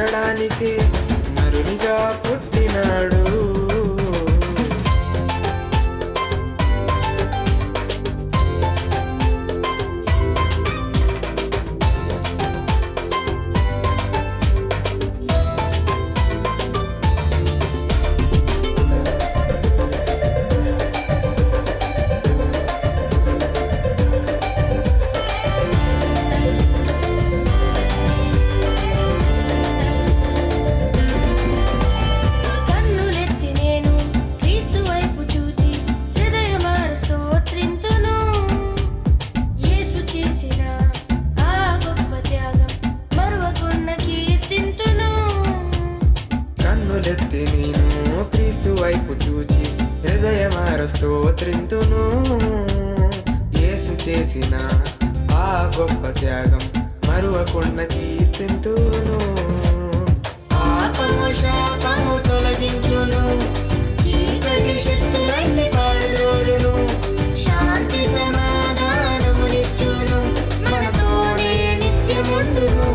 రక్షించడానికి నరునిగా పుట్టినాడు. కన్నులెత్తి నేను క్రీస్తు వైపు చూచి హృదయమార స్తోత్రింతును. యేసు చేసిన ఆ గొప్ప త్యాగం మరువకుండా కీర్తింతును. పాపము శాపము తొలగించును, చీకటి శక్తులన్నీ పారద్రోలును, శాంతి సమాధానమునిచ్చును, మనతోనే నిత్యముండును.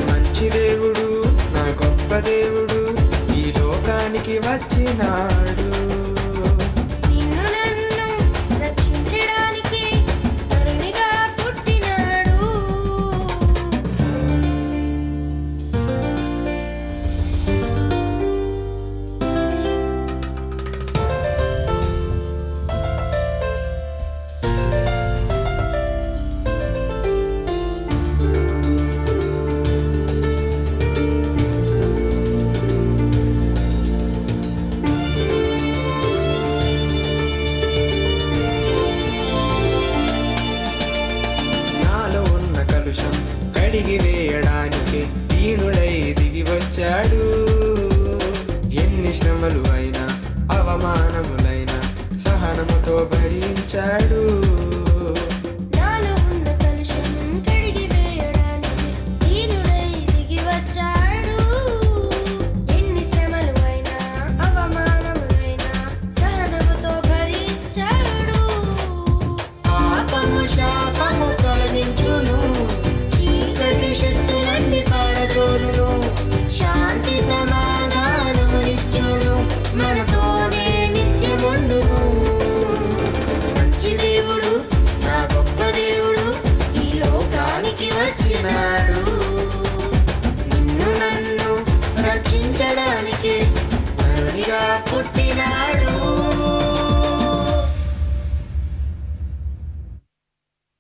మంచి దేవుడు, నా గొప్ప దేవుడు ఈ లోకానికి వచ్చినాడు. నిన్ను నన్ను రక్షించడానికి నరునిగా పుట్టినాడు. నాలో ఉన్న కలుషం కడిగి వేయడానికి దీనుడై దిగి వచ్చాడు. ఎన్ని శ్రమలు అయినా అవమానములైనా సహనముతో భరించాడు.